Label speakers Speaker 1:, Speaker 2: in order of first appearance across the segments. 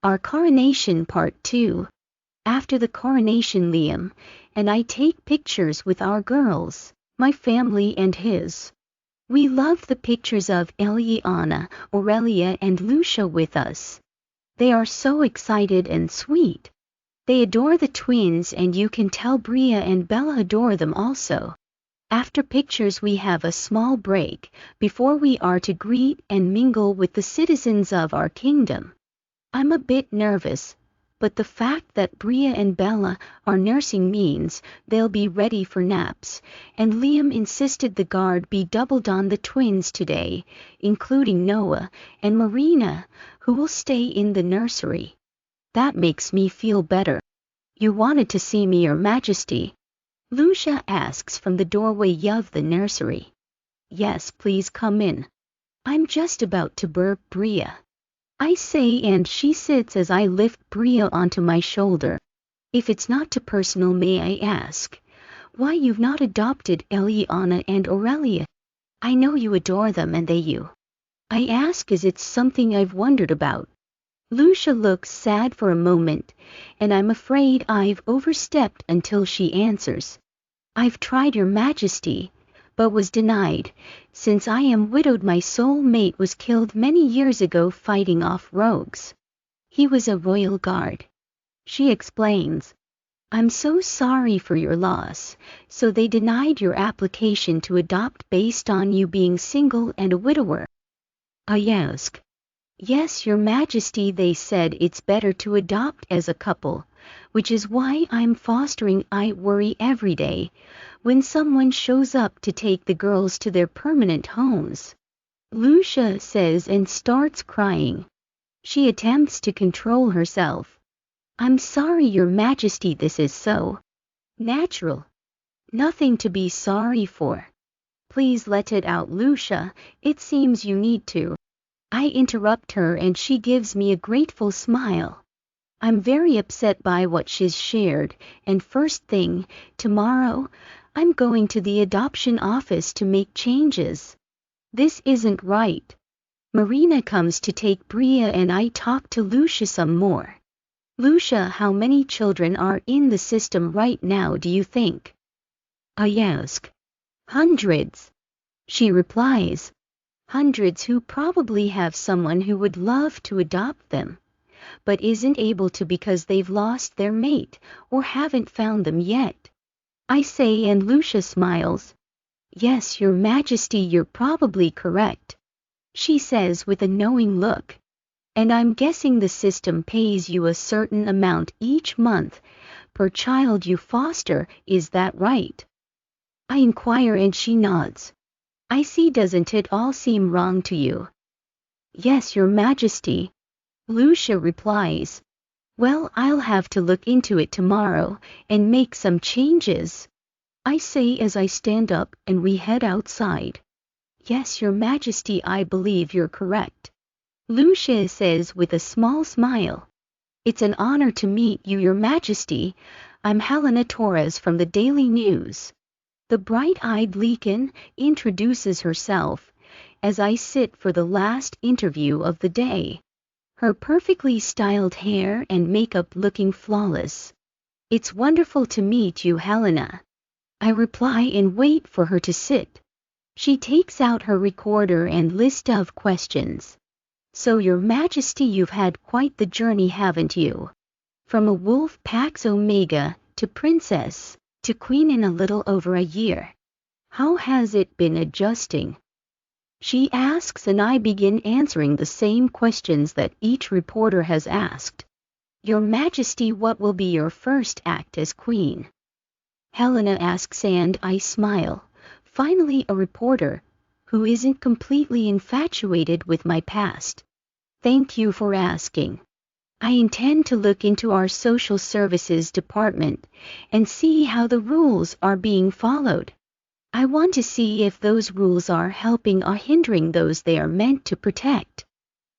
Speaker 1: Our Coronation Part 2. After the coronation, Liam and I take pictures with our girls, my family and his. We love the pictures of Eliana, Aurelia and Lucia with us. They are so excited and sweet. They adore the twins, and you can tell Bria and Bella adore them also. After pictures we have a small break before we are to greet and mingle with the citizens of our kingdom. I'm a bit nervous, but the fact that Bria and Bella are nursing means they'll be ready for naps, and Liam insisted the guard be doubled on the twins today, including Noah and Marina, who will stay in the nursery. That makes me feel better. You wanted to see me, Your Majesty? Lucia asks from the doorway of the nursery. Yes, please come in. I'm just about to burp, Bria, I say, and she sits as I lift Bria onto my shoulder. If it's not too personal, may I ask why you've not adopted Eliana and Aurelia? I know you adore them and they you. I ask as it's something I've wondered about. Lucia looks sad for a moment, and I'm afraid I've overstepped until she answers. I've tried, Your Majesty, but was denied. Since I am widowed, my soulmate was killed many years ago fighting off rogues. He was a royal guard. She explains. I'm so sorry for your loss. So they denied your application to adopt based on you being single and a widower? I ask. Yes, Your Majesty, they said it's better to adopt as a couple, which is why I'm fostering. I worry every day when someone shows up to take the girls to their permanent homes. Lucia says and starts crying. She attempts to control herself. I'm sorry, Your Majesty, this is so natural. Nothing to be sorry for. Please let it out, Lucia, it seems you need to. I interrupt her and she gives me a grateful smile. I'm very upset by what she's shared, and first thing tomorrow, I'm going to the adoption office to make changes. This isn't right. Marina comes to take Bria and I talk to Lucia some more. Lucia, how many children are in the system right now, do you think? I ask. Hundreds. She replies. Hundreds who probably have someone who would love to adopt them, but isn't able to because they've lost their mate or haven't found them yet. I say, and Lucia smiles. Yes, Your Majesty, you're probably correct, she says with a knowing look. And I'm guessing the system pays you a certain amount each month per child you foster, is that right? I inquire and she nods. I see, doesn't it all seem wrong to you? Yes, Your Majesty, Lucia replies. Well, I'll have to look into it tomorrow and make some changes, I say as I stand up and we head outside. Yes, Your Majesty, I believe you're correct, Lucia says with a small smile. It's an honor to meet you, Your Majesty. I'm Helena Torres from the Daily News. The bright-eyed Leakin introduces herself as I sit for the last interview of the day, her perfectly styled hair and makeup looking flawless. It's wonderful to meet you, Helena, I reply and wait for her to sit. She takes out her recorder and list of questions. So, Your Majesty, you've had quite the journey, haven't you? From a wolf Pax Omega to princess to queen in a little over a year. How has it been adjusting? She asks, and I begin answering the same questions that each reporter has asked. Your Majesty, what will be your first act as queen? Helena asks, and I smile. Finally, a reporter who isn't completely infatuated with my past. Thank you for asking. I intend to look into our social services department and see how the rules are being followed. I want to see if those rules are helping or hindering those they are meant to protect,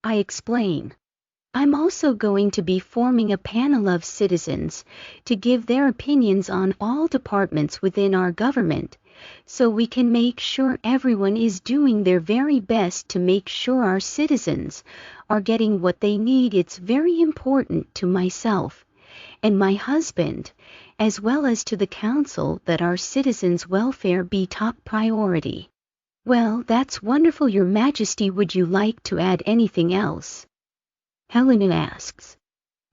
Speaker 1: I explain. I'm also going to be forming a panel of citizens to give their opinions on all departments within our government, so we can make sure everyone is doing their very best to make sure our citizens are getting what they need. It's very important to myself and my husband, as well as to the council, that our citizens' welfare be top priority. Well, that's wonderful, Your Majesty. Would you like to add anything else? Helena asks.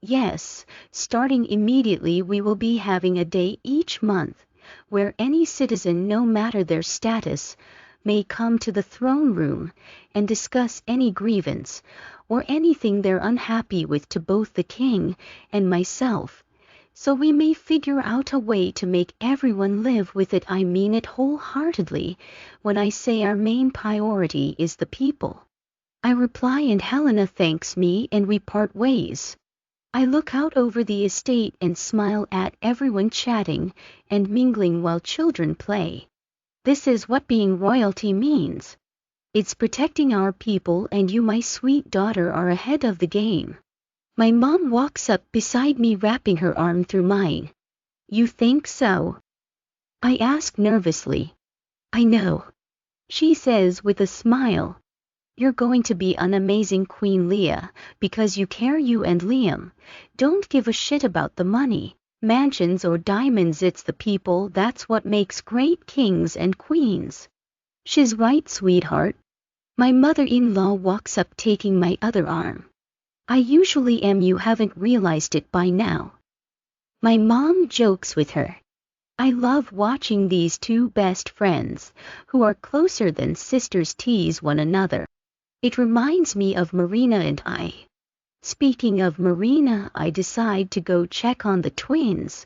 Speaker 1: Yes, starting immediately we will be having a day each month where any citizen, no matter their status, may come to the throne room and discuss any grievance or anything they're unhappy with to both the king and myself, so we may figure out a way to make everyone live with it. I mean it wholeheartedly when I say our main priority is the people. I reply, and Helena thanks me and we part ways. I look out over the estate and smile at everyone chatting and mingling while children play. This is what being royalty means. It's protecting our people, and you, my sweet daughter, are ahead of the game. My mom walks up beside me, wrapping her arm through mine. You think so? I ask nervously. I know, she says with a smile. You're going to be an amazing Queen, Leah, because you care. You and Liam don't give a shit about the money, mansions or diamonds. It's the people that's what makes great kings and queens. She's right, sweetheart. My mother-in-law walks up, taking my other arm. I usually am. You haven't realized it by now. My mom jokes with her. I love watching these two best friends, who are closer than sisters, tease one another. It reminds me of Marina and I. Speaking of Marina, I decide to go check on the twins.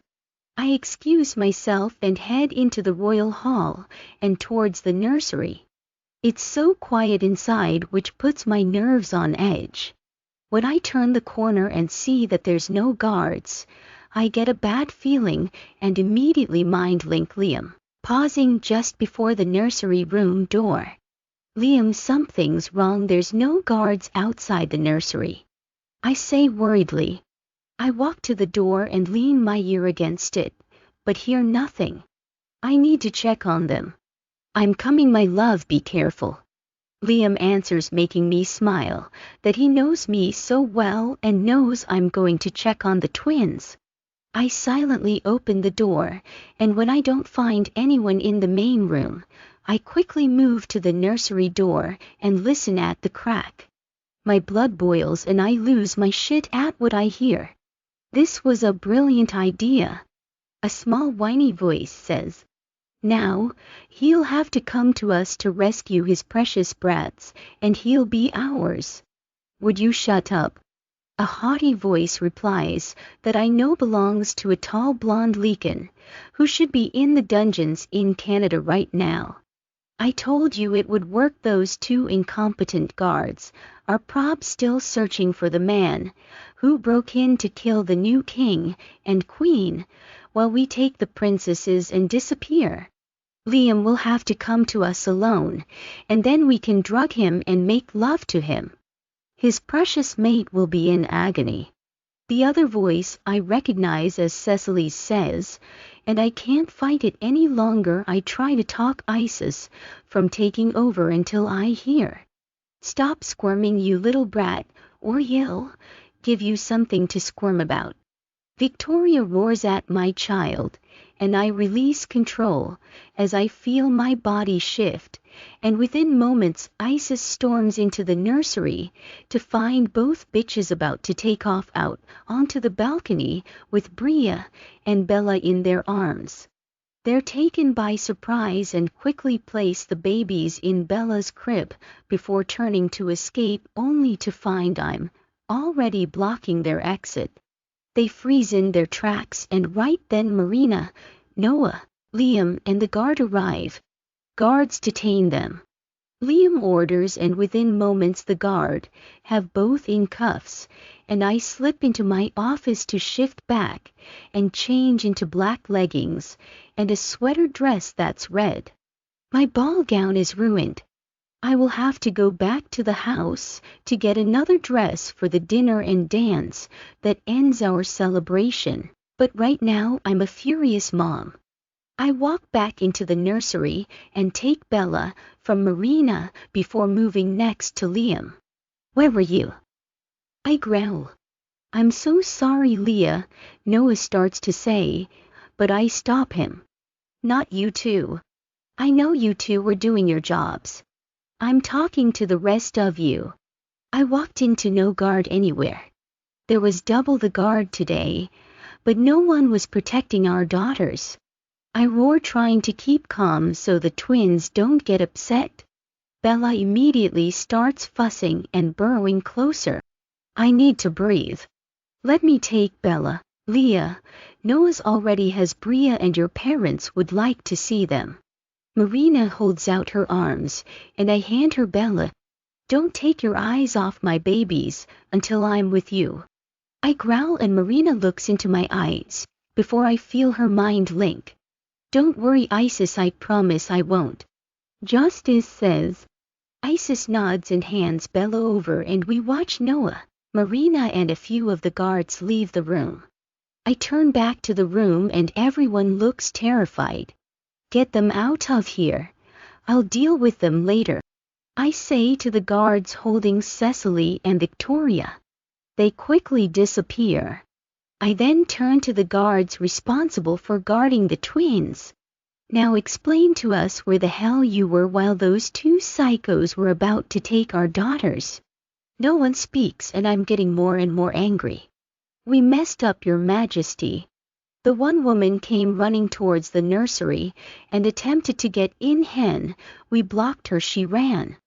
Speaker 1: I excuse myself and head into the royal hall and towards the nursery. It's so quiet inside, which puts my nerves on edge. When I turn the corner and see that there's no guards, I get a bad feeling and immediately mind link Liam, pausing just before the nursery room door. Liam, something's wrong. There's no guards outside the nursery, I say worriedly. I walk to the door and lean my ear against it, but hear nothing. I need to check on them. I'm coming, my love, be careful. Liam answers, making me smile, that he knows me so well and knows I'm going to check on the twins. I silently open the door, and when I don't find anyone in the main room, I quickly move to the nursery door and listen at the crack. My blood boils and I lose my shit at what I hear. This was a brilliant idea. A small whiny voice says, now, he'll have to come to us to rescue his precious brats, and he'll be ours. Would you shut up? A haughty voice replies that I know belongs to a tall blonde leakin, who should be in the dungeons in Canada right now. I told you it would work. Those two incompetent guards are probs still searching for the man who broke in to kill the new king and queen, while we take the princesses and disappear. Liam will have to come to us alone, and then we can drug him and make love to him. His precious mate will be in agony. The other voice I recognize as Cecily's says, and I can't fight it any longer. I try to talk Isis from taking over until I hear, stop squirming, you little brat, or he'll give you something to squirm about. Victoria roars at my child, and I release control as I feel my body shift, and within moments Isis storms into the nursery to find both bitches about to take off out onto the balcony with Bria and Bella in their arms. They're taken by surprise and quickly place the babies in Bella's crib before turning to escape, only to find I'm already blocking their exit. They freeze in their tracks, and right then Marina, Noah, Liam and the guard arrive. Guards detain them. Liam orders, and within moments the guard have both in cuffs, and I slip into my office to shift back and change into black leggings and a sweater dress that's red. My ball gown is ruined. I will have to go back to the house to get another dress for the dinner and dance that ends our celebration, but right now I'm a furious mom. I walk back into the nursery and take Bella from Marina before moving next to Liam. Where were you? I growl. I'm so sorry, Leah, Noah starts to say, but I stop him. Not you two. I know you two were doing your jobs. I'm talking to the rest of you. I walked into no guard anywhere. There was double the guard today, but no one was protecting our daughters. I roar, trying to keep calm so the twins don't get upset. Bella immediately starts fussing and burrowing closer. I need to breathe. Let me take Bella. Leah, Noah's already has Bria and your parents would like to see them. Marina holds out her arms, and I hand her Bella. Don't take your eyes off my babies until I'm with you. I growl and Marina looks into my eyes before I feel her mind link. Don't worry, Isis, I promise I won't. Justice says. Isis nods and hands Bella over, and we watch Noah, Marina and a few of the guards leave the room. I turn back to the room and everyone looks terrified. Get them out of here. I'll deal with them later, I say to the guards holding Cecily and Victoria. They quickly disappear. I then turn to the guards responsible for guarding the twins. Now explain to us where the hell you were while those two psychos were about to take our daughters. No one speaks and I'm getting more and more angry. We messed up, Your Majesty. The one woman came running towards the nursery and attempted to get in. We blocked her. She ran.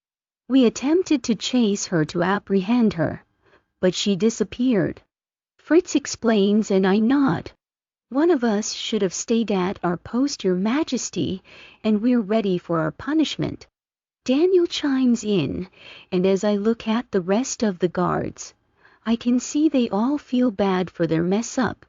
Speaker 1: We attempted to chase her to apprehend her, but she disappeared. Fritz explains and I nod. One of us should have stayed at our post, Your Majesty, and we're ready for our punishment. Daniel chimes in, and as I look at the rest of the guards, I can see they all feel bad for their mess up.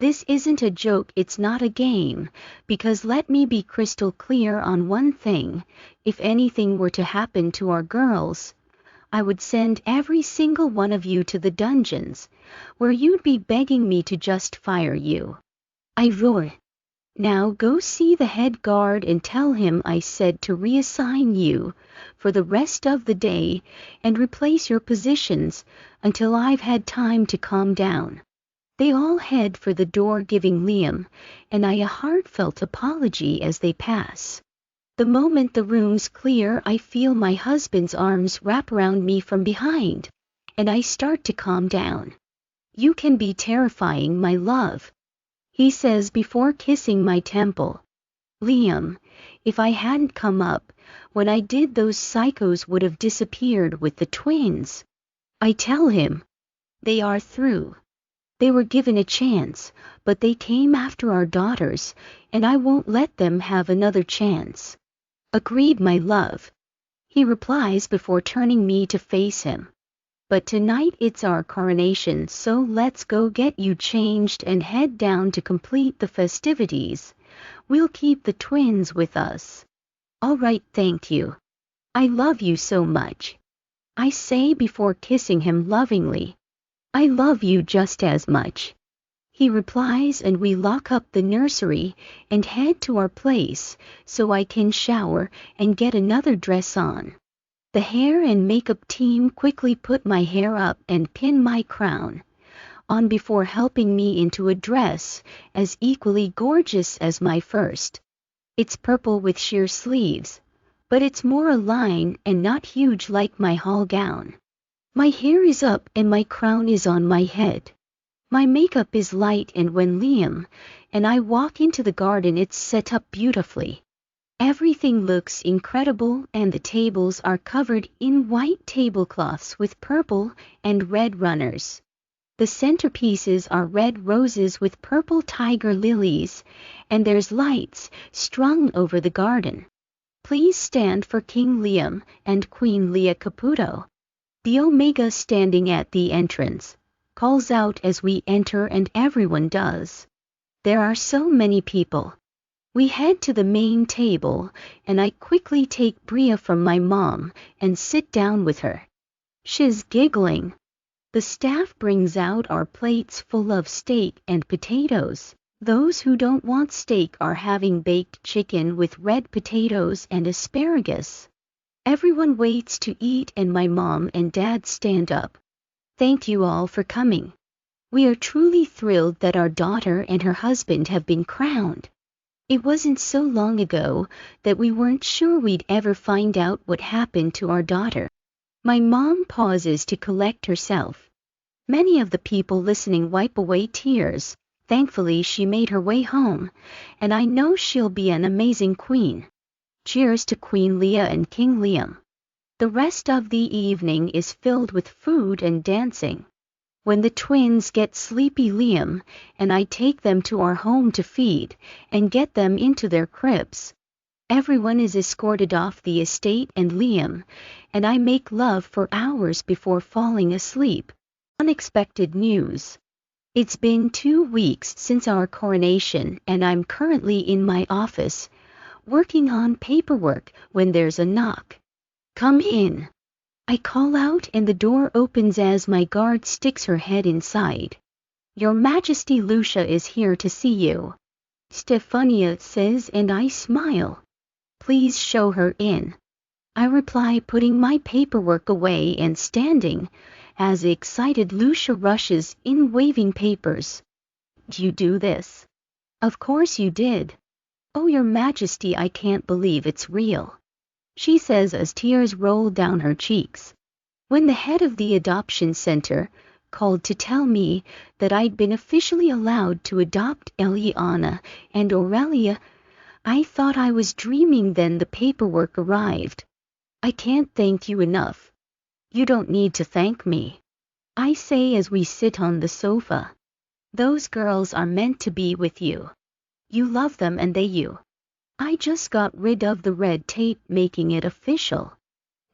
Speaker 1: This isn't a joke, it's not a game, because let me be crystal clear on one thing, if anything were to happen to our girls, I would send every single one of you to the dungeons, where you'd be begging me to just fire you. I roar. Now go see the head guard and tell him I said to reassign you for the rest of the day and replace your positions until I've had time to calm down. They all head for the door, giving Liam and I a heartfelt apology as they pass. The moment the room's clear, I feel my husband's arms wrap around me from behind, and I start to calm down. You can be terrifying, my love, he says before kissing my temple. Liam, if I hadn't come up when I did, those psychos would have disappeared with the twins. I tell him. They are through. They were given a chance, but they came after our daughters, and I won't let them have another chance. Agreed, my love, he replies before turning me to face him. But tonight it's our coronation, so let's go get you changed and head down to complete the festivities. We'll keep the twins with us. All right, thank you. I love you so much, I say before kissing him lovingly. I love you just as much, he replies, and we lock up the nursery and head to our place so I can shower and get another dress on. The hair and makeup team quickly put my hair up and pin my crown on before helping me into a dress as equally gorgeous as my first. It's purple with sheer sleeves, but it's more a line and not huge like my hall gown. My hair is up and my crown is on my head. My makeup is light, and when Liam and I walk into the garden, it's set up beautifully. Everything looks incredible, and the tables are covered in white tablecloths with purple and red runners. The centerpieces are red roses with purple tiger lilies, and there's lights strung over the garden. Please stand for King Liam and Queen Leah Caputo. The Omega, standing at the entrance, calls out as we enter, and everyone does. There are so many people. We head to the main table, and I quickly take Bria from my mom and sit down with her. She's giggling. The staff brings out our plates full of steak and potatoes. Those who don't want steak are having baked chicken with red potatoes and asparagus. Everyone waits to eat and my mom and dad stand up. Thank you all for coming. We are truly thrilled that our daughter and her husband have been crowned. It wasn't so long ago that we weren't sure we'd ever find out what happened to our daughter. My mom pauses to collect herself. Many of the people listening wipe away tears. Thankfully, she made her way home, and I know she'll be an amazing queen. Cheers to Queen Leah and King Liam. The rest of the evening is filled with food and dancing. When the twins get sleepy, Liam and I take them to our home to feed and get them into their cribs. Everyone is escorted off the estate and Liam and I make love for hours before falling asleep. Unexpected news. It's been 2 weeks since our coronation and I'm currently in my office, working on paperwork when there's a knock. Come in. I call out and the door opens as my guard sticks her head inside. Your Majesty, Lucia is here to see you. Stefania says and I smile. Please show her in. I reply, putting my paperwork away and standing, as the excited Lucia rushes in waving papers. Did you do this? Of course you did. Oh, Your Majesty, I can't believe it's real, she says as tears roll down her cheeks. When the head of the adoption center called to tell me that I'd been officially allowed to adopt Eliana and Aurelia, I thought I was dreaming. Then the paperwork arrived. I can't thank you enough. You don't need to thank me, I say as we sit on the sofa. Those girls are meant to be with you. You love them and they you. I just got rid of the red tape, making it official.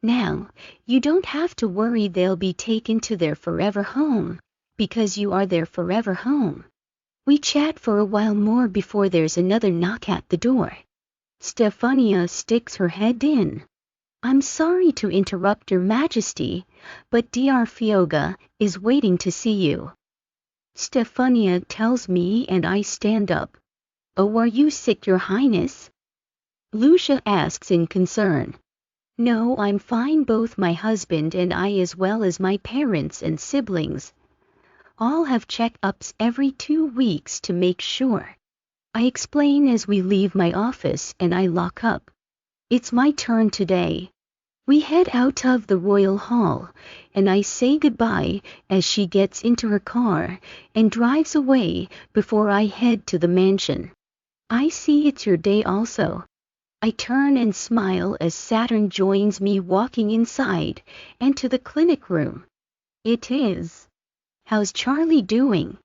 Speaker 1: Now, you don't have to worry they'll be taken to their forever home, because you are their forever home. We chat for a while more before there's another knock at the door. Stefania sticks her head in. I'm sorry to interrupt, Your Majesty, but Dr. Fioga is waiting to see you. Stefania tells me and I stand up. Oh, are you sick, Your Highness? Lucia asks in concern. No, I'm fine. Both my husband and I, as well as my parents and siblings, all have checkups every 2 weeks to make sure. I explain as we leave my office and I lock up. It's my turn today. We head out of the royal hall and I say goodbye as she gets into her car and drives away before I head to the mansion. I see it's your day also. I turn and smile as Saturn joins me, walking inside and to the clinic room. It is. How's Charlie doing?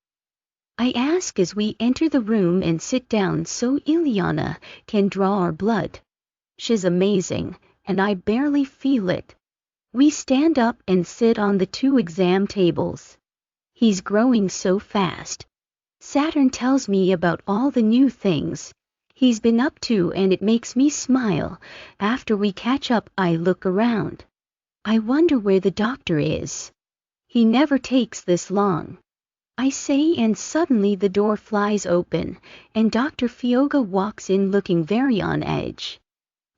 Speaker 1: I ask as we enter the room and sit down so Ileana can draw our blood. She's amazing, and I barely feel it. We stand up and sit on the 2 exam tables. He's growing so fast. Saturn tells me about all the new things he's been up to and it makes me smile. After we catch up, I look around. I wonder where the doctor is. He never takes this long, I say, and suddenly the door flies open and Dr. Fioga walks in looking very on edge.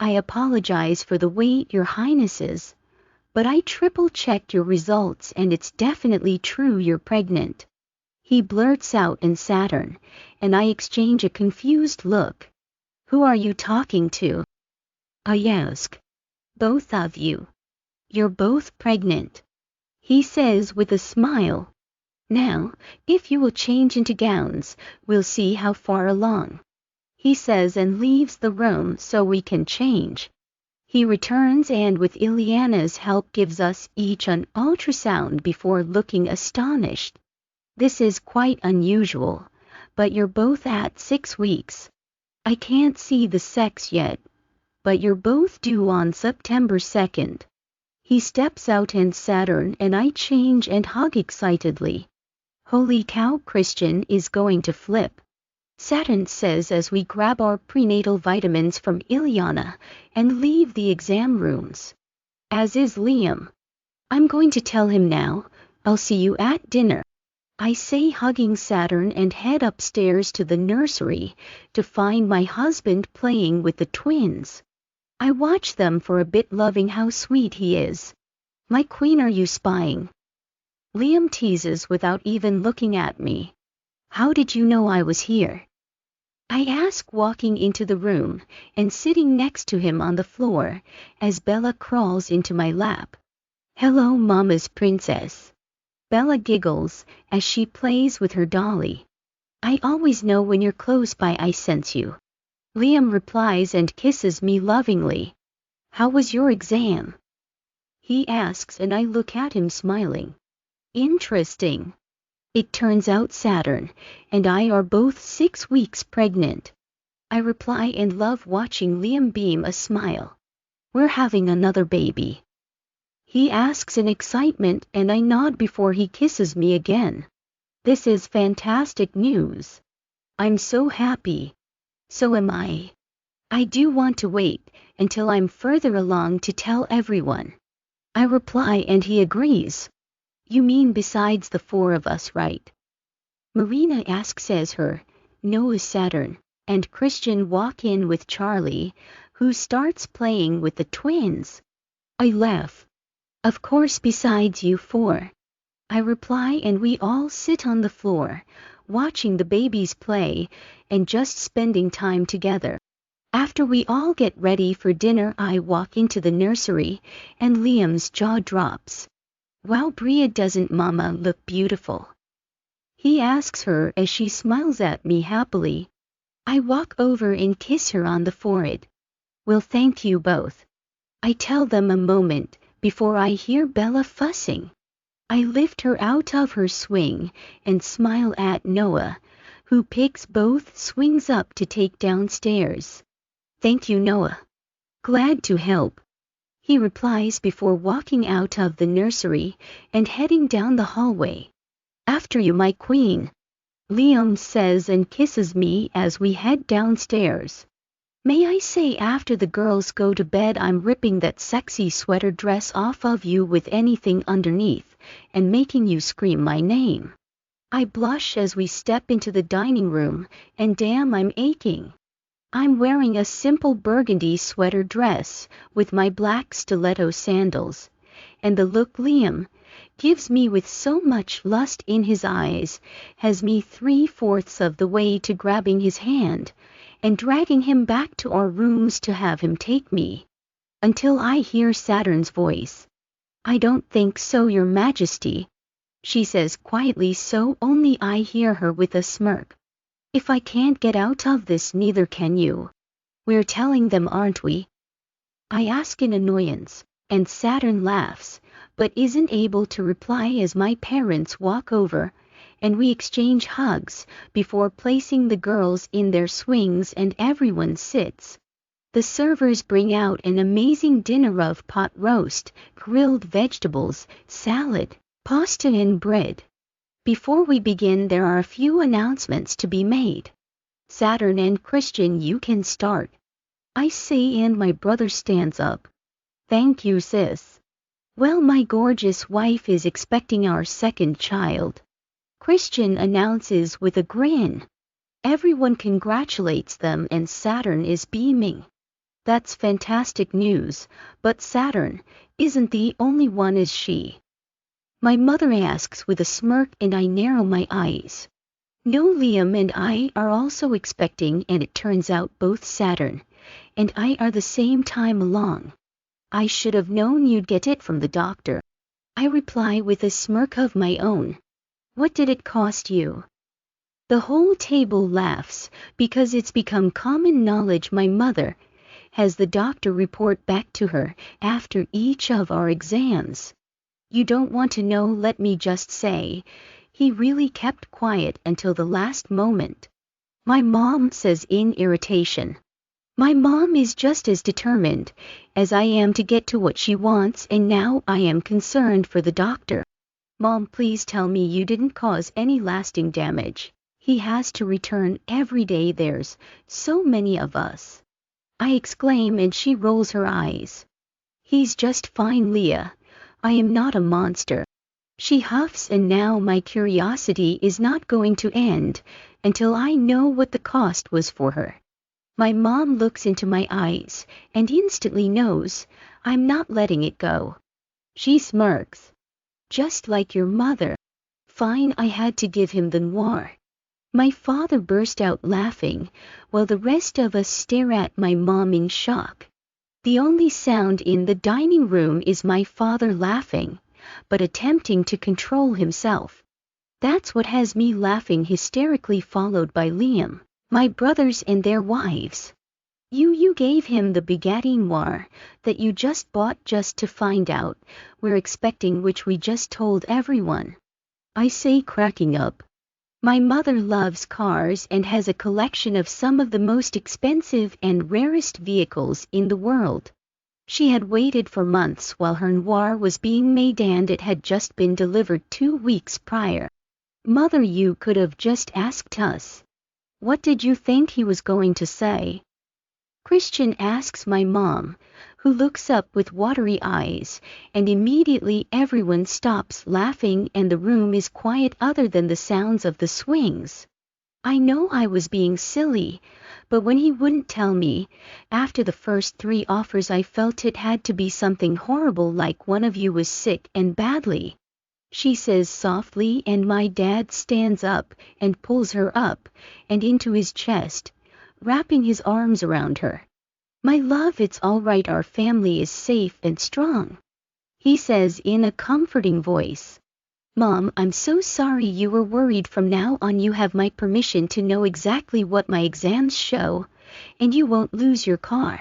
Speaker 1: I apologize for the wait, Your Highnesses, but I triple-checked your results and it's definitely true, you're pregnant. He blurts out, and Saturn and I exchange a confused look. Who are you talking to? I ask. Both of you. You're both pregnant, he says with a smile. Now, if you will change into gowns, we'll see how far along, he says and leaves the room so we can change. He returns and with Ileana's help gives us each an ultrasound before looking astonished. This is quite unusual, but you're both at 6 weeks. I can't see the sex yet, but you're both due on September 2nd. He steps out and Saturn and I change and hug excitedly. Holy cow, Christian is going to flip. Saturn says as we grab our prenatal vitamins from Ilyana and leave the exam rooms. As is Liam. I'm going to tell him now. I'll see you at dinner. I say, hugging Saturn, and head upstairs to the nursery to find my husband playing with the twins. I watch them for a bit, loving how sweet he is. My queen, are you spying? Liam teases without even looking at me. How did you know I was here? I ask, walking into the room and sitting next to him on the floor as Bella crawls into my lap. Hello, Mama's princess. Bella giggles as she plays with her dolly. I always know when you're close by, I sense you. Liam replies and kisses me lovingly. How was your exam? He asks, and I look at him smiling. Interesting. It turns out Saturn and I are both 6 weeks pregnant. I reply and love watching Liam beam a smile. We're having another baby. He asks in excitement, and I nod before he kisses me again. This is fantastic news. I'm so happy. So am I. I do want to wait until I'm further along to tell everyone. I reply and he agrees. You mean besides the 4 of us, right? Marina asks as her, Noah, Saturn, and Christian walk in with Charlie, who starts playing with the twins. I laugh. Of course, besides you 4. I reply, and we all sit on the floor, watching the babies play and just spending time together. After we all get ready for dinner, I walk into the nursery and Liam's jaw drops. Wow, Bria, doesn't Mama look beautiful? He asks her as she smiles at me happily. I walk over and kiss her on the forehead. Well, thank you both. I tell them a moment before I hear Bella fussing. I lift her out of her swing and smile at Noah, who picks both swings up to take downstairs. Thank you, Noah. Glad to help. He replies before walking out of the nursery and heading down the hallway. After you, my queen. Liam says and kisses me as we head downstairs. May I say, after the girls go to bed, I'm ripping that sexy sweater dress off of you with anything underneath and making you scream my name. I blush as we step into the dining room, and damn, I'm aching. I'm wearing a simple burgundy sweater dress with my black stiletto sandals, and the look Liam gives me with so much lust in his eyes has me 3/4 of the way to grabbing his hand and dragging him back to our rooms to have him take me. Until I hear Saturn's voice. I don't think so, Your Majesty, she says quietly, so only I hear her with a smirk. If I can't get out of this, neither can you. We're telling them, aren't we? I ask in annoyance, and Saturn laughs, but isn't able to reply as my parents walk over, and we exchange hugs before placing the girls in their swings and everyone sits. The servers bring out an amazing dinner of pot roast, grilled vegetables, salad, pasta and bread. Before we begin, there are a few announcements to be made. Saturn and Christian, you can start. I say, and my brother stands up. Thank you, sis. Well, my gorgeous wife is expecting our 2nd child. Christian announces with a grin. Everyone congratulates them and Saturn is beaming. That's fantastic news, but Saturn isn't the only one, is she? My mother asks with a smirk, and I narrow my eyes. No, Liam and I are also expecting, and it turns out both Saturn and I are the same time along. I should have known you'd get it from the doctor. I reply with a smirk of my own. What did it cost you? The whole table laughs because it's become common knowledge my mother has the doctor report back to her after each of our exams. You don't want to know, let me just say, he really kept quiet until the last moment. My mom says in irritation. My mom is just as determined as I am to get to what she wants, and now I am concerned for the doctor. Mom, please tell me you didn't cause any lasting damage. He has to return every day. There's so many of us. I exclaim and she rolls her eyes. He's just fine, Leah. I am not a monster. She huffs, and now my curiosity is not going to end until I know what the cost was for her. My mom looks into my eyes and instantly knows I'm not letting it go. She smirks. Just like your mother. Fine, I had to give him the noir. My father burst out laughing, while the rest of us stare at my mom in shock. The only sound in the dining room is my father laughing, but attempting to control himself. That's what has me laughing hysterically, followed by Liam, my brothers and their wives. You gave him the Bugatti Noir that you just bought just to find out we're expecting, which we just told everyone. I say, cracking up. My mother loves cars and has a collection of some of the most expensive and rarest vehicles in the world. She had waited for months while her noir was being made, and it had just been delivered 2 weeks prior. Mother, you could have just asked us. What did you think he was going to say? Christian asks my mom, who looks up with watery eyes, and immediately everyone stops laughing and the room is quiet other than the sounds of the swings. I know I was being silly, but when he wouldn't tell me, after the first 3 offers, I felt it had to be something horrible, like one of you was sick and badly. She says softly, and my dad stands up and pulls her up and into his chest, wrapping his arms around her. My love, it's all right, our family is safe and strong, he says in a comforting voice. Mom, I'm so sorry you were worried. From now on you have my permission to know exactly what my exams show, and you won't lose your car,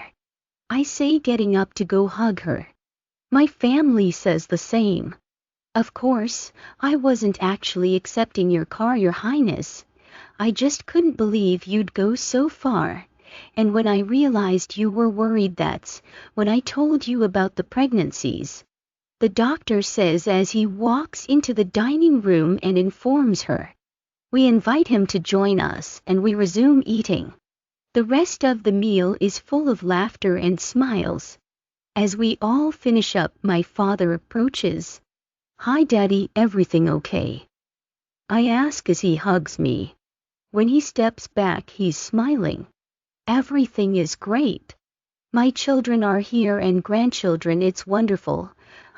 Speaker 1: I say, getting up to go hug her. My family says the same. Of course, I wasn't actually accepting your car, Your Highness. I just couldn't believe you'd go so far, and when I realized you were worried, that's when I told you about the pregnancies, the doctor says as he walks into the dining room and informs her. We invite him to join us and we resume eating. The rest of the meal is full of laughter and smiles. As we all finish up, my father approaches. Hi Daddy, everything okay? I ask as he hugs me. When he steps back, he's smiling. Everything is great. My children are here and grandchildren, it's wonderful.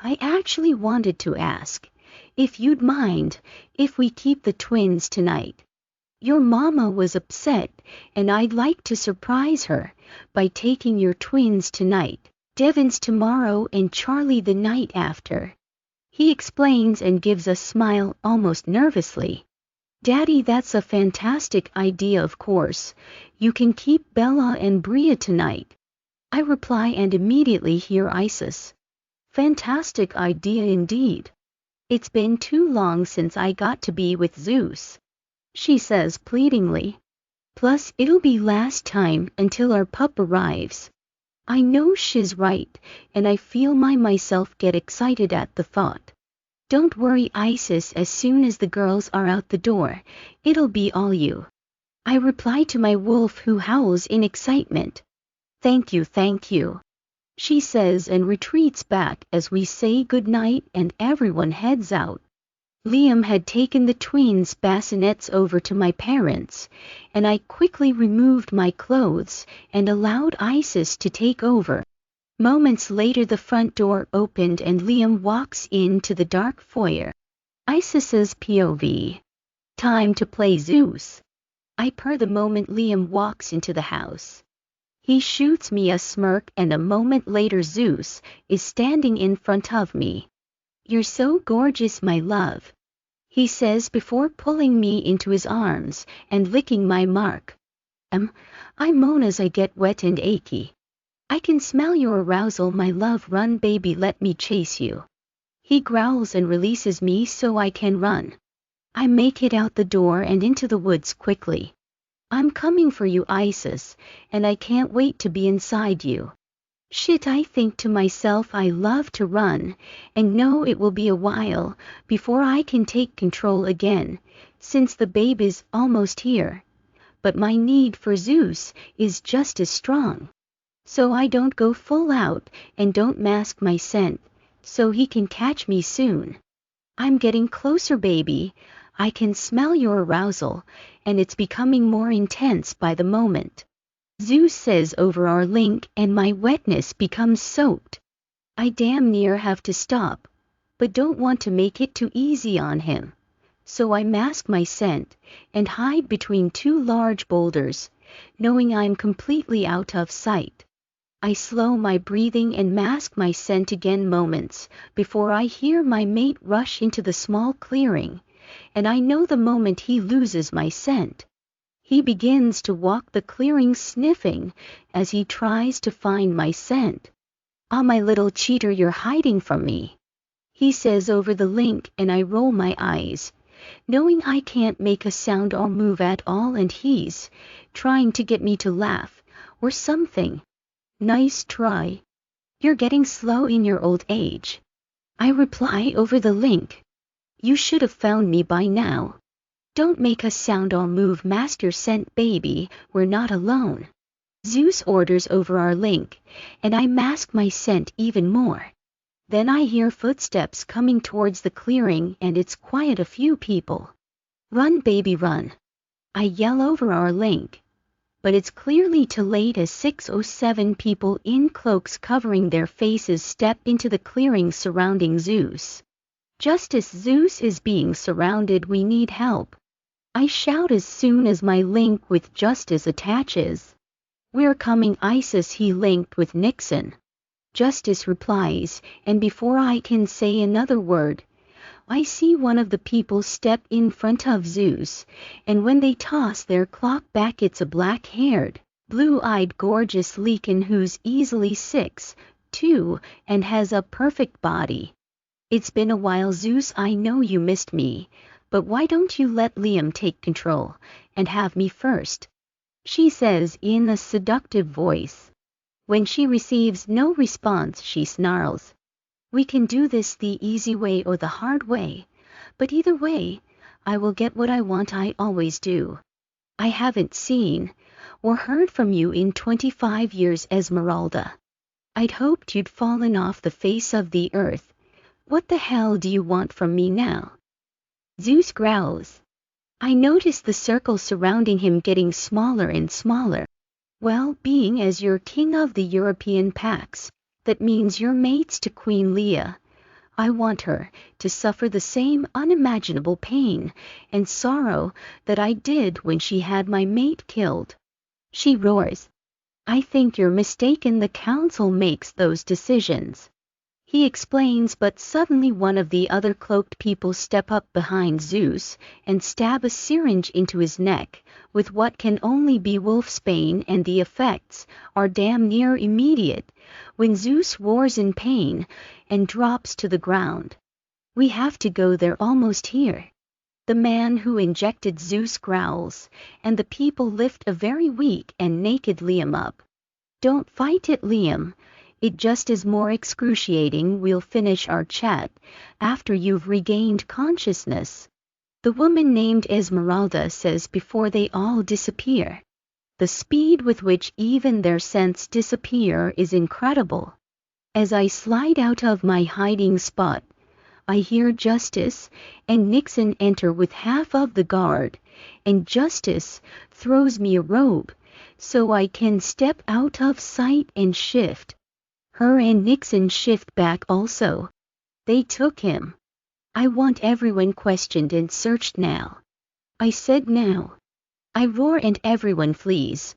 Speaker 1: I actually wanted to ask if you'd mind if we keep the twins tonight. Your mama was upset, and I'd like to surprise her by taking your twins tonight, Devon's tomorrow, and Charlie the night after. He explains and gives a smile almost nervously. Daddy, that's a fantastic idea. Of course, you can keep Bella and Bria tonight, I reply, and immediately hear Isis. Fantastic idea indeed. It's been too long since I got to be with Zeus, she says pleadingly. Plus, it'll be last time until our pup arrives. I know she's right, and I feel myself get excited at the thought. Don't worry, Isis, as soon as the girls are out the door, it'll be all you, I reply to my wolf, who howls in excitement. Thank you, she says, and retreats back as we say goodnight and everyone heads out. Liam had taken the twins' bassinets over to my parents, and I quickly removed my clothes and allowed Isis to take over. Moments later, the front door opened and Liam walks into the dark foyer. Isis's POV. Time to play Zeus, I purr the moment Liam walks into the house. He shoots me a smirk, and a moment later Zeus is standing in front of me. You're so gorgeous, my love, he says before pulling me into his arms and licking my mark. I moan as I get wet and achy. I can smell your arousal, my love. Run, baby, let me chase you. He growls and releases me so I can run. I make it out the door and into the woods quickly. I'm coming for you, Isis, and I can't wait to be inside you. Shit, I think to myself, I love to run, and know it will be a while before I can take control again, since the babe is almost here. But my need for Zeus is just as strong. So I don't go full out and don't mask my scent, so he can catch me soon. I'm getting closer, baby. I can smell your arousal, and it's becoming more intense by the moment. Zeus says over our link, and my wetness becomes soaked. I damn near have to stop, but don't want to make it too easy on him. So I mask my scent and hide between two large boulders, knowing I'm completely out of sight. I slow my breathing and mask my scent again moments before I hear my mate rush into the small clearing, and I know the moment he loses my scent. He begins to walk the clearing sniffing as he tries to find my scent. "Ah, my little cheater, you're hiding from me," he says over the link, and I roll my eyes, knowing I can't make a sound or move at all, and he's trying to get me to laugh or something. "Nice try. You're getting slow in your old age," I reply over the link. "You should have found me by now. Don't make a sound or move, master scent, baby, we're not alone," Zeus orders over our link, and I mask my scent even more. Then I hear footsteps coming towards the clearing, and it's quite a few people. "Run, baby, run," I yell over our link. But it's clearly too late as 6 or 7 people in cloaks covering their faces step into the clearing surrounding Zeus. Just as Zeus is being surrounded, "We need help," I shout as soon as my link with Justice attaches. "We're coming, Isis," he linked with Nixon. Justice replies, and before I can say another word, I see one of the people step in front of Zeus, and when they toss their cloak back, it's a black-haired, blue-eyed, gorgeous Lycan who's easily 6'2" and has a perfect body. "It's been a while, Zeus, I know you missed me, but why don't you let Liam take control and have me first?" she says in a seductive voice. When she receives no response, she snarls, "We can do this the easy way or the hard way, but either way, I will get what I want. I always do. I haven't seen or heard from you in 25 years, Esmeralda. I'd hoped you'd fallen off the face of the earth. What the hell do you want from me now?" Zeus growls. I notice the circle surrounding him getting smaller and smaller. "Well, being as you're king of the European Pax, that means you're mates to Queen Leah. I want her to suffer the same unimaginable pain and sorrow that I did when she had my mate killed," she roars. "I think you're mistaken. The council makes those decisions," he explains, but suddenly one of the other cloaked people step up behind Zeus and stab a syringe into his neck with what can only be wolfsbane, and the effects are damn near immediate when Zeus roars in pain and drops to the ground. "We have to go, they're almost here," the man who injected Zeus growls, and the people lift a very weak and naked Liam up. "Don't fight it, Liam. It just is more excruciating. We'll finish our chat after you've regained consciousness," the woman named Esmeralda says before they all disappear. The speed with which even their scents disappear is incredible. As I slide out of my hiding spot, I hear Justice and Nixon enter with half of the guard, and Justice throws me a robe so I can step out of sight and shift. Her and Nixon shift back also. They took him. "I want everyone questioned and searched now," I said. "Now." I roar and everyone flees.